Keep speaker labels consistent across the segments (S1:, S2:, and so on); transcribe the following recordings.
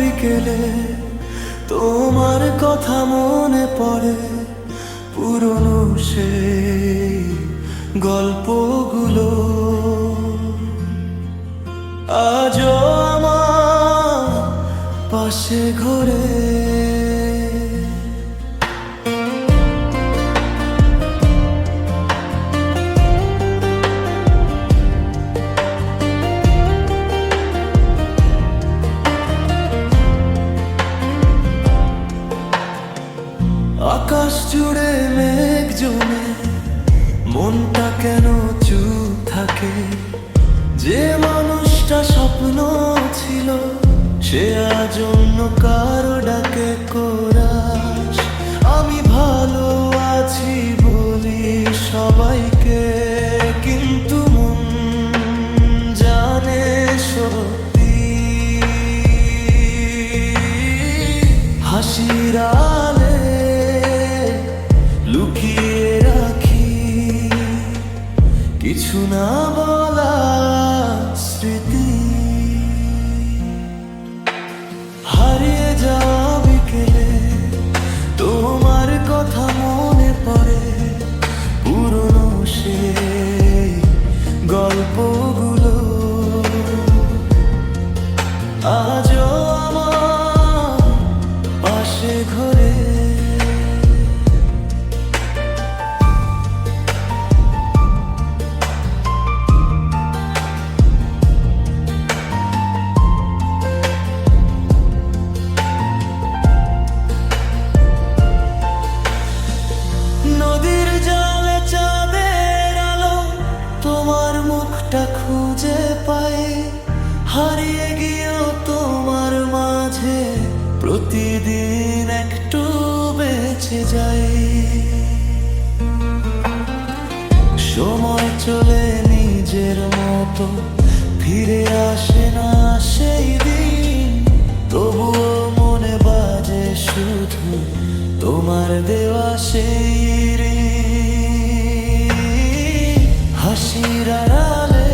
S1: বিকেলে তোমার কথা মনে পড়ে, পুরনো সেই গল্পগুলো আজও আমার পাশে ঘোরে। আকাশ জুড়ে মেঘ জমে, মনটা কেন চুপ থাকে? যে মানুষটা স্বপ্ন ছিল সে আজ অন্য কারো ডাকে কোরাস। আমি ভালো আছি বলি সবাইকে, কিন্তু মন জানে সত্যি হাসির আলে লুকিয়ে রাখি কিছু না বলা স্মৃতি। হারিয়ে যাওয়া বিকেলে তোমার কথা মনে পড়ে, পুরনো সেই গল্পগুলো আজও আমার পাশে ঘোরে। নদীর জলে চাঁদের আলো তোমার মুখটা খুঁজে পাই, হারিয়ে গিয়েও তোমার মাঝে প্রতিদিন একটু বেঁচে যাই। সময় চলে নিজের মতো ফিরে আসে না সেই দিন, তবুও মনে বাজে শুধু তোমার দেওয়া সেই হাসির আড়ালে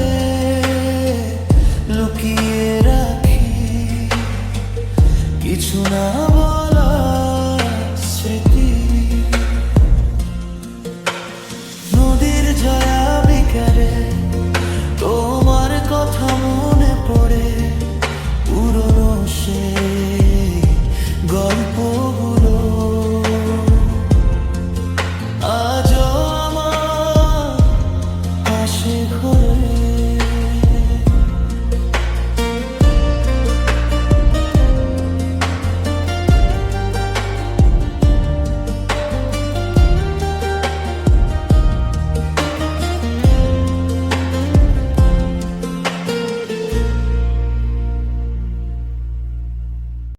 S1: লুকিয়ে রাখি কিছু না।